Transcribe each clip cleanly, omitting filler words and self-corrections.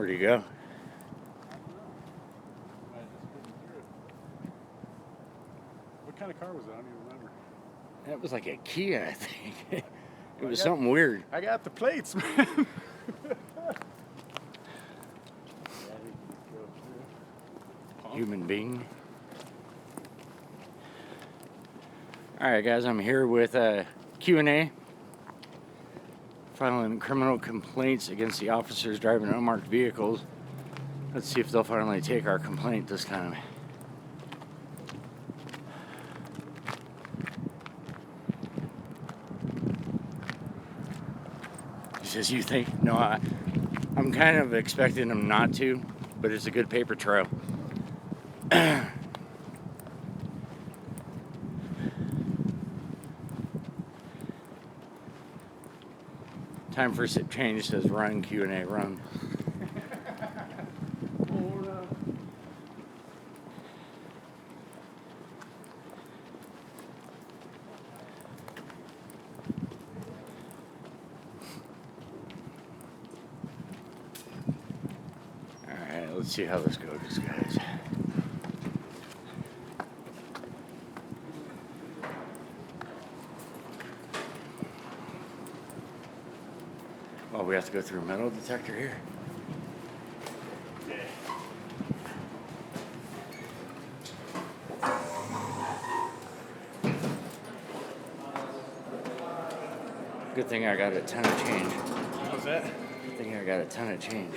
Where'd he go? What kind of car was that? I don't even remember. That was like a Kia, I think. It was something weird. I got the plates, man. Human being. Alright guys, I'm here with Q&A. Filing criminal complaints against the officers driving unmarked vehicles. Let's see if they'll finally take our complaint this time. He says, you think? No, I'm kind of expecting them not to, but it's a good paper trail. Time for change, says run, Q&A, run. Alright, let's see how this goes, guys. Oh, we have to go through a metal detector here? Good thing I got a ton of change. What's that? Good thing I got a ton of change.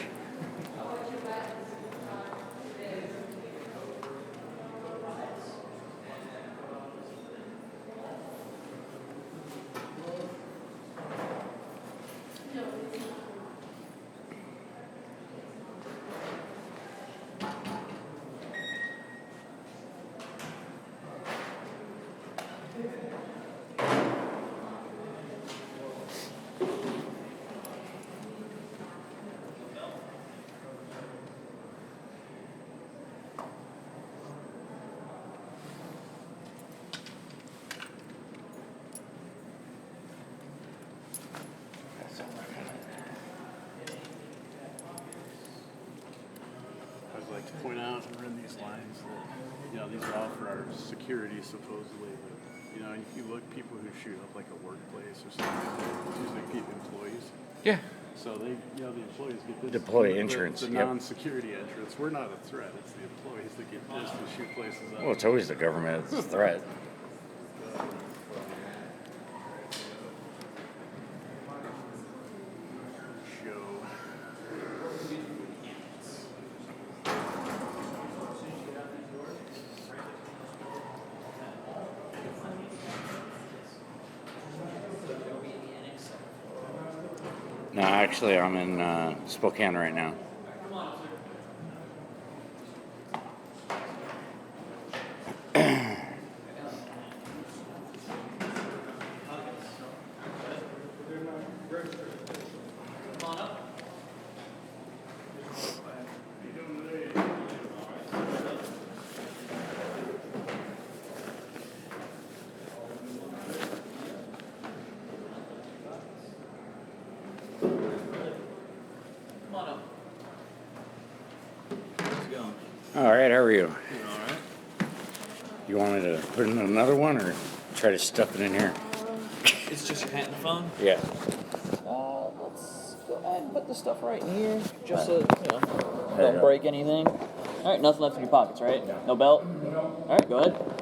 I'd like to point out and run these lines that, these are all for our security, supposedly. But, if you look, people who shoot up like a workplace or something, usually people, employees. Yeah. So they, the employees get this. Deploy insurance. The non-security entrance. We're not a threat. It's the employees that get this to shoot places up. Well, it's always the government that's a threat. No, actually, I'm in Spokane right now. All right, how are you? All right. You want me to put in another one or try to stuff it in here? It's just your hand and the phone? Yeah. Let's go ahead and put the stuff right in here, just so, don't break anything. All right, nothing left in your pockets, right? No belt? All right, go ahead.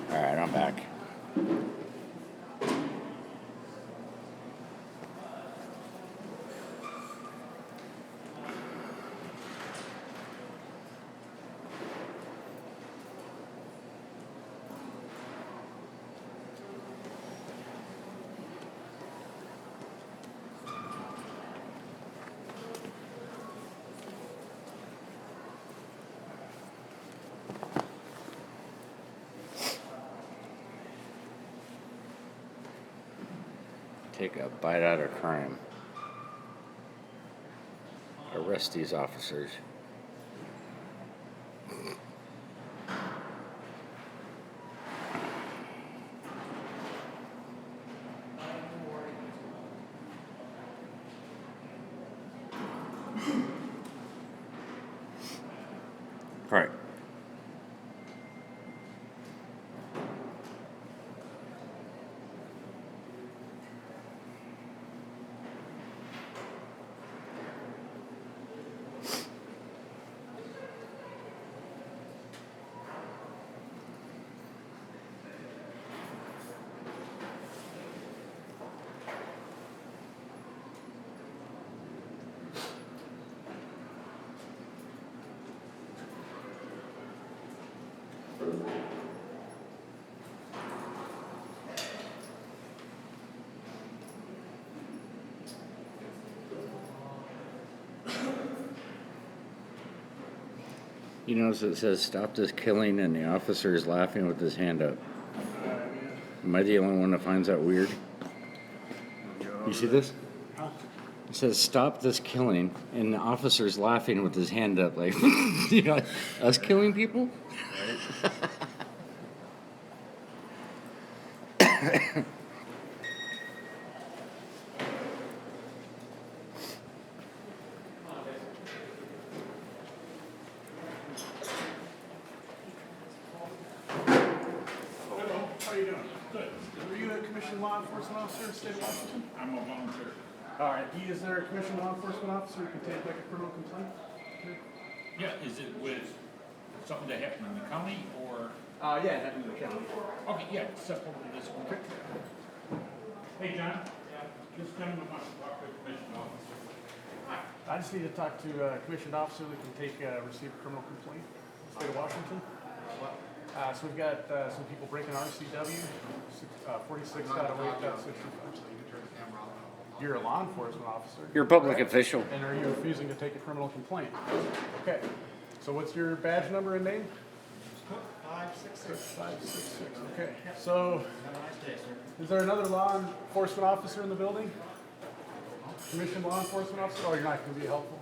All right, I'm back. Take a bite out of crime. Arrest these officers. Right. You notice it says stop this killing and the officer is laughing with his hand up. Am I the only one that finds that weird? You see this? It says stop this killing and the officer's laughing with his hand up like, you know, us killing people? Hello, how are you doing? Good. Were you a commissioned law enforcement officer in the state of Washington? I'm a volunteer. All right. Is there a commissioned law enforcement officer who can take like a criminal complaint? Yeah, is it with something that happened in the county or? Yeah, it happened in the county. Okay, yeah, step over to this one. Hey, John. This gentleman wants to talk to the commission officer. I just need to talk to a commissioned officer that can take receive a criminal complaint in the state of Washington. So we've got some people breaking RCW, 46.08.65. You're a law enforcement officer. You're a public correct? official. And are you refusing to take a criminal complaint? Okay. So what's your badge number and name? 566. Okay. So is there another law enforcement officer in the building? Commissioned law enforcement officer? Oh, you're not going to be helpful?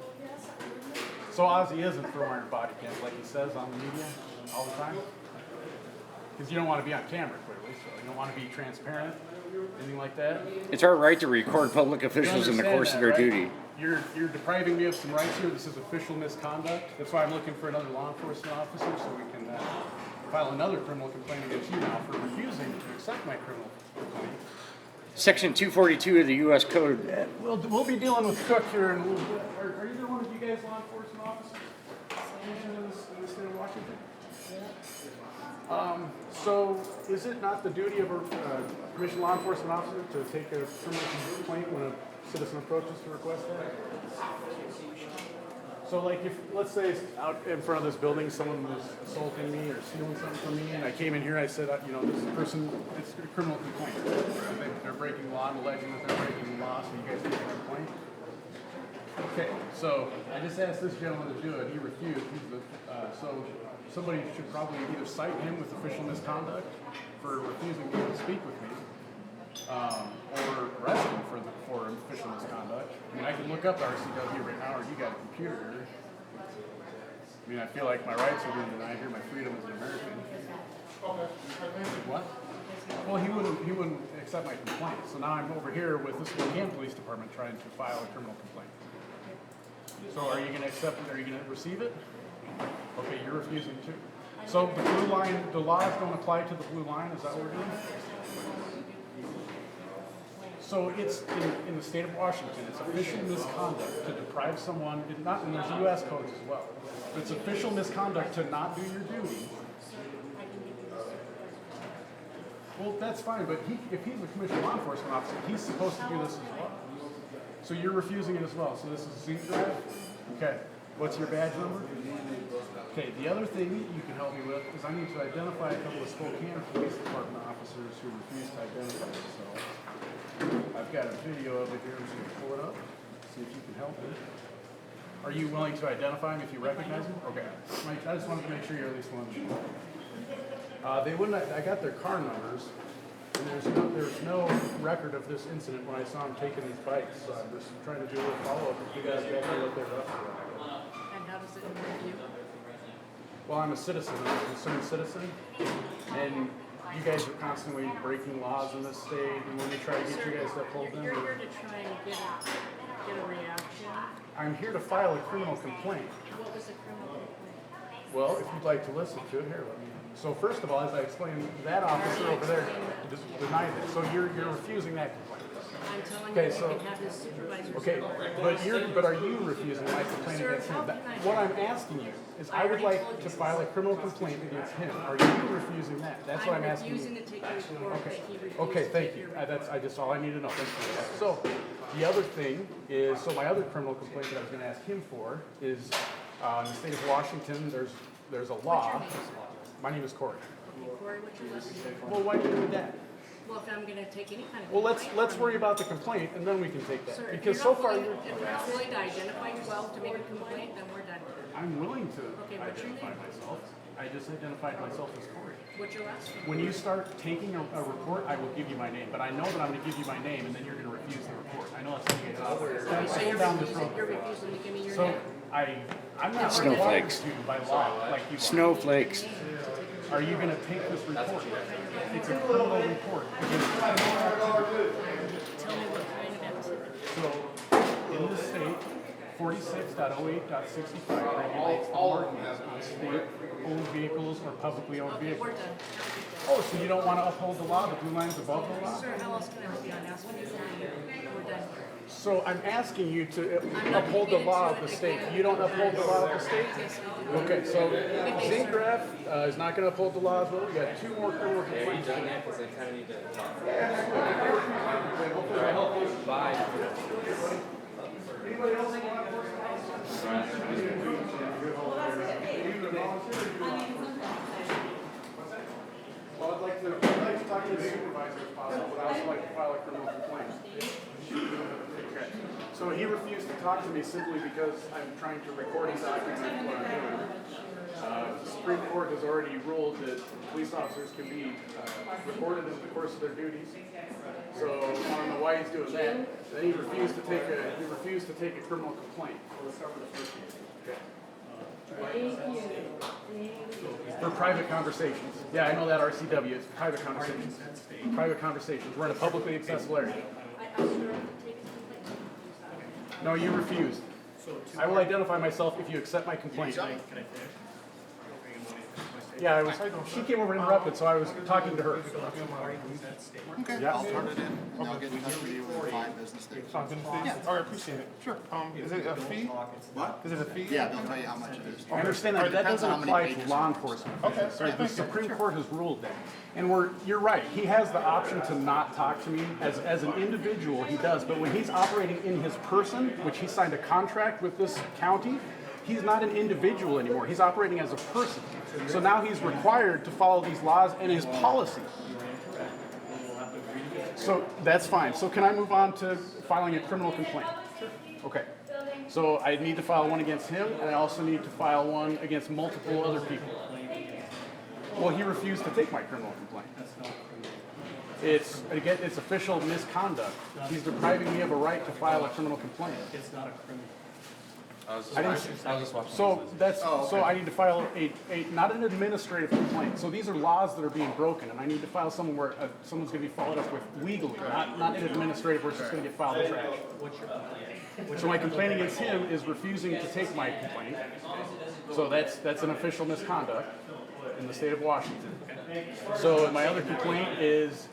So Ozzy isn't for wearing body cams like he says on the media all the time? Because you don't want to be on camera, clearly, so you don't want to be transparent, anything like that. It's our right to record public You officials in the understand course that, of their right? duty. You're depriving me of some rights here. This is official misconduct. That's why I'm looking for another law enforcement officer so we can file another criminal complaint against you now for refusing to accept my criminal complaint. Section 242 of the U.S. Code. We'll be dealing with Cook here in a little bit. Are either one of you guys law enforcement officers in the state of Washington? So is it not the duty of a commissioned law enforcement officer to take a criminal complaint when a citizen approaches to request that? So like if, let's say out in front of this building, someone was assaulting me or stealing something from me, and I came in here, I said, you know, this person, it's a criminal complaint. They're breaking the law, I'm alleging that they're breaking the law, so you guys take a complaint? Okay, so I just asked this gentleman to do it, he refused. So somebody should probably either cite him with official misconduct for refusing to speak with me, or arrest him for official misconduct. I mean, I can look up RCW right now, or you got a computer here. I mean, I feel like my rights are being denied here, my freedom as an American. What? Well, he wouldn't accept my complaint. So now I'm over here with the Spokane Police Department trying to file a criminal complaint. So are you going to accept it? Are you going to receive it? Okay, you're refusing to. So the blue line, the laws don't apply to the blue line. Is that what we're doing? So it's in the state of Washington. It's official misconduct to deprive someone. And there's U.S. codes as well. But it's official misconduct to not do your duty. Well, that's fine. But if he's a commissioned law enforcement officer, he's supposed to do this as well. So you're refusing it as well. So this is Zinc Drive? Okay. What's your badge number? Okay, the other thing you can help me with is I need to identify a couple of Spokane Police Department officers who refuse to identify themselves. I've got a video of it here. I'm just going to pull it up, see if you can help me. Are you willing to identify them if you recognize them? Okay. I just wanted to make sure you're at least one of them. They wouldn't. I got their car numbers. And there's no record of this incident when I saw him taking these bikes. So I'm just trying to do a follow-up with you guys exactly what they're up to. And how does it affect you? Well, I'm a citizen, I'm a concerned citizen, and you guys are constantly breaking laws in this state, and when we try to get you guys to uphold them, You're here to try and get a reaction. I'm here to file a criminal complaint. What was the criminal complaint? Well, if you'd like to listen to it, here, let me. So first of all, as I explained, that officer over there denied it. So you're refusing that complaint. I'm telling Okay, you, so- you can have his supervisor. Okay, but are you refusing my complaint Sir, against him? how can I- What I'm asking you is I would like to file a criminal complaint against him. Are you refusing that? That's what I'm asking you. refusing to take your report that he refused Okay, to thank take you. your That's just all I need to know. Thank you for that. So the other thing is, so my other criminal complaint that I was going to ask him for is in the state of Washington, there's a law. My name is Corey. Okay, Corey, what's your last name? Well, why do you do that? Well, if I'm gonna take any kind of. Well, complaint let's from worry you- about the complaint and then we can take Sir, that. if Because you're so not far willing- you're. If you're not willing to identify yourself to make a complaint, then we're done here. I'm willing to Okay, what's your identify name? myself. I just identified myself as Corey. What's your last name? When you start taking a report, I will give you my name, but I know that I'm gonna give you my name and then you're gonna refuse the report. I know that's how you guys operate. So I you're go down this refusing, you're road. refusing to give me your So name? I'm not required Snowflakes. to by law, like you are. Snowflakes. Are you gonna take this report? It's a criminal report. Tell me what kind of activity. So, in the state, 46.08.65 regulates the markings on state-owned vehicles or publicly owned Okay, vehicles. we're done. Oh, so you don't want to uphold the law, the blue line's above the law? Sir, how else can I help you? I'm asking you for your, we're done here. So I'm asking you to I'm not uphold the gonna get law into of the it state. again. You don't uphold the law of the state? Yes, I do. Okay, so Zingraf is not going to uphold the law as well. We got two more criminal complaints. Well, I'd like to talk to the supervisor if possible, but I also like to file a criminal complaint. Okay. So he refused to talk to me simply because I'm trying to record and document what I'm doing. The Supreme Court has already ruled that police officers can be recorded in the course of their duties. So I don't know why he's doing that. Then he refused to take a criminal complaint. Let's start with the first one. Okay. For private conversations. Yeah, I know that RCW is private conversations. Private conversations. We're in a publicly accessible area. I asked her to take a complaint. No, you refused. I will identify myself if you accept my complaint. Yeah, she came over and interrupted, so I was talking to her. Okay, Yeah. I'll turn it in, and I'll get in touch with you in 5 business days. All right, appreciate it. Sure. Is it a fee? What? Is it a fee? Yeah, they'll tell you how much it is. I understand that, but that Depends on doesn't how many apply to pages. law enforcement. Okay. Sorry, the Supreme Court has ruled that. And you're right, he has the option to not talk to me. As an individual, he does, but when he's operating in his person, which he signed a contract with this county, he's not an individual anymore. He's operating as a person. So now he's required to follow these laws and his policy. So that's fine. So can I move on to filing a criminal complaint? Okay. So I need to file one against him, and I also need to file one against multiple other people. Well, he refused to take my criminal complaint. It's official misconduct. He's depriving me of a right to file a criminal complaint. It's not a criminal. I was just watching. So so I need to file not an administrative complaint. So these are laws that are being broken, and I need to file something where someone's going to be followed up with legally, not an administrative where it's just going to get filed in trash. So my complaint against him is refusing to take my complaint. So that's an official misconduct in the state of Washington. So my other complaint is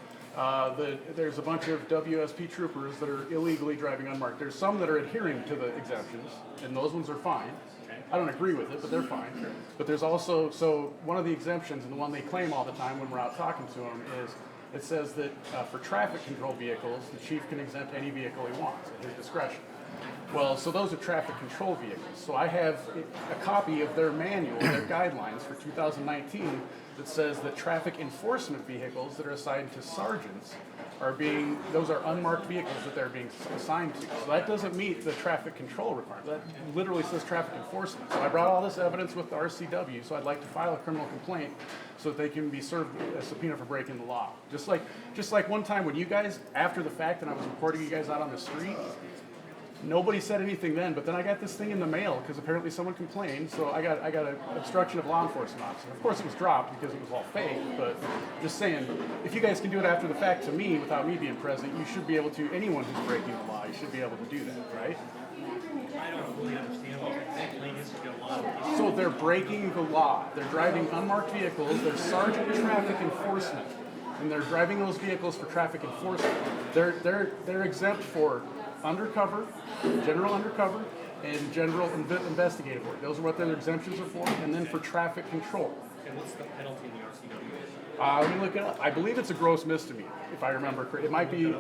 there's a bunch of WSP troopers that are illegally driving unmarked. There's some that are adhering to the exemptions, and those ones are fine. I don't agree with it, but they're fine. But there's also, so one of the exemptions, and the one they claim all the time when we're out talking to them, is it says that for traffic control vehicles, the chief can exempt any vehicle he wants at his discretion. Well, so those are traffic control vehicles. So I have a copy of their manual, their guidelines for 2019 that says that traffic enforcement vehicles that are assigned to sergeants those are unmarked vehicles that they're being assigned to. So that doesn't meet the traffic control requirement. That literally says traffic enforcement. So I brought all this evidence with the RCW, so I'd like to file a criminal complaint so that they can be served a subpoena for breaking the law. Just like one time when you guys, after the fact, and I was reporting you guys out on the street, nobody said anything then, but then I got this thing in the mail because apparently someone complained. So I got an obstruction of law enforcement officer. Of course, it was dropped because it was all fake. But just saying, if you guys can do it after the fact to me without me being present, you should be able to. Anyone who's breaking the law, you should be able to do that, right? I don't really understand what that complaint is. You've got a lot of people. So they're breaking the law. They're driving unmarked vehicles. They're sergeant traffic enforcement, and they're driving those vehicles for traffic enforcement. They're exempt for undercover, general undercover, and general investigative work. Those are what their exemptions are for, and then for traffic control. And what's the penalty in the RCW? Let me look it up. I believe it's a gross misdemeanor, if I remember correctly. It might be,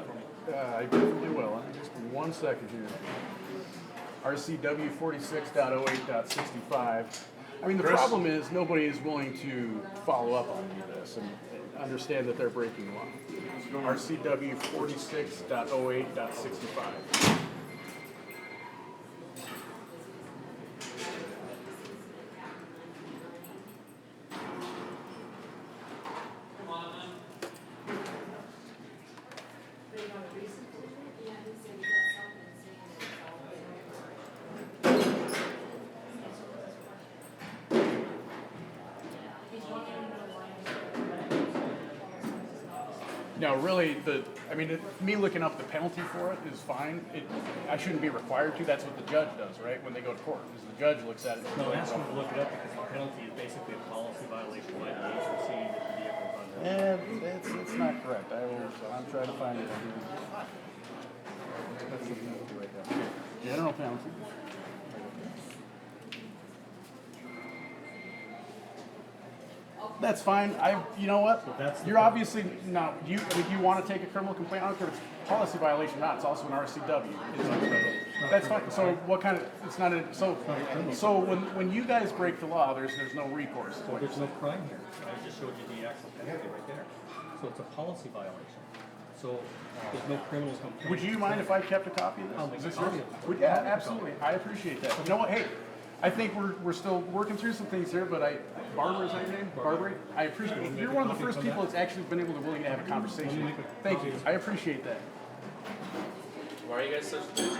I definitely will. Just 1 second here. RCW 46.08.65. I mean, the problem is nobody is willing to follow up on any of this and understand that they're breaking the law. RCW 46.08.65. No, really, me looking up the penalty for it is fine. I shouldn't be required to. That's what the judge does, right? When they go to court, is the judge looks at it. No, ask them to look it up because the penalty is basically a policy violation by the agency that the vehicle's under. It's not correct. I'm trying to find it. That's the penalty right there. General penalty. That's fine. You know what? You're obviously not. If you want to take a criminal complaint, I don't care if it's a policy violation or not. It's also an RCW. That's fine. So what kind of? It's not a. So when you guys break the law, there's no recourse. So there's no crime here. I just showed you the actual penalty right there. So it's a policy violation. So there's no criminal complaint. Would you mind if I kept a copy of this? Is this yours? Yeah, absolutely. I appreciate that. You know what? Hey, I think we're still working through some things here, but Barbara, is that your name? Barbara? I appreciate it. You're one of the first people that's actually been willing to have a conversation. Thank you. I appreciate that. Why are you guys such losers?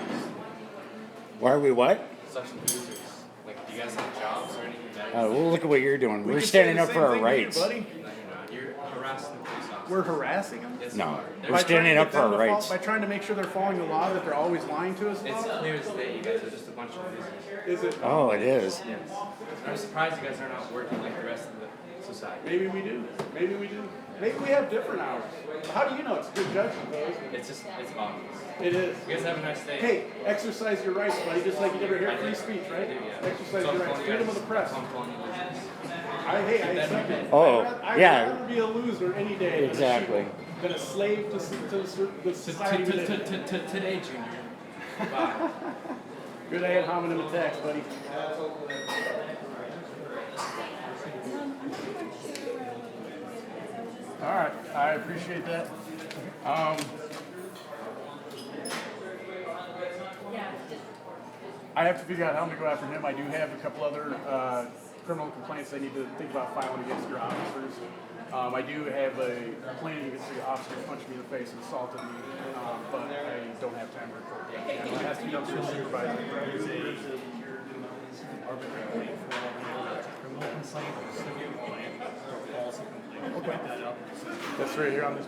Why are we what? Such losers. Like, do you guys have jobs or anything better? Well, look at what you're doing. We're standing up for our rights. buddy. No, you're not. You're harassing the police officers. We're harassing them? Yes, No, you are. we're standing up for our rights. By trying to make sure they're following the law that they're always lying to us It's about? clear as day. You guys are just a bunch of losers. Is it? Oh, it is. Yes. I'm surprised you guys are not working like the rest of the society. Maybe we do. Maybe we do. Maybe we have different hours. How do you know? It's a good judgment, though, isn't it? It's obvious. It is. You guys have a nice day. Hey, exercise your rights, buddy, just like you never hear free speech, right? Exercise your rights. Freedom of the press. I'm calling you losers. I accept it. Oh, I'd yeah. rather be a loser any day Exactly. than a slave to the society. Today, Junior. Bye. Good ad hominem attacks, buddy. All right, I appreciate that. I have to figure out how I'm going to go after him. I do have a couple other criminal complaints I need to think about filing against your officers. I do have a complaint against the officer who punched me in the face and assaulted me, but I don't have time to report that. It has to be done through a supervisor. Criminal complaint or civil complaint or policy complaint. Write that up. That's right here on this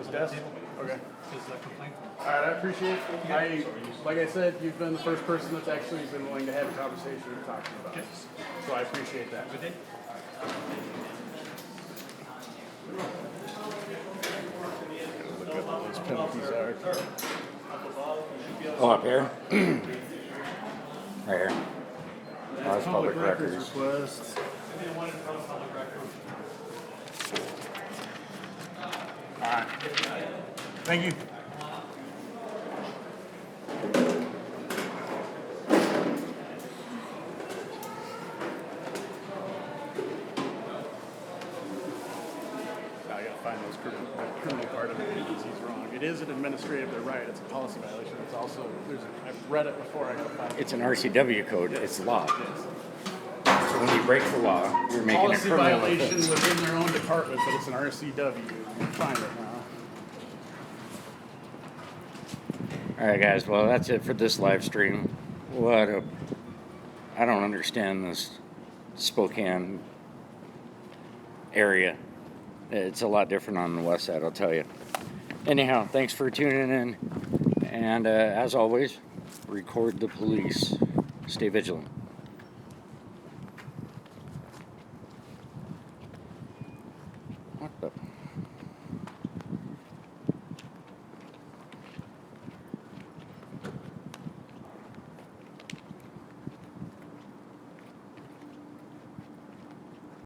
desk? Okay. This is a complaint. All right, I appreciate it. Like I said, you've been the first person that's actually been willing to have a conversation and talk to me about it. So I appreciate that. Good day. Look at what those penalties are. Oh, up here? Right here. Oh, that's public records. Request. All right. Thank you. criminal part of it because he's wrong. It is an administrative, they're right, it's a policy violation. It's also, I've read it before, I go find It's an RCW code. It's law. So when you break the law, you're making policy a criminal violation offense. within their own department, but it's an RCW. You can find it now. All right, guys. Well, that's it for this live stream. I don't understand this Spokane area. It's a lot different on the west side, I'll tell you. Anyhow, thanks for tuning in. And as always, record the police. Stay vigilant. What the?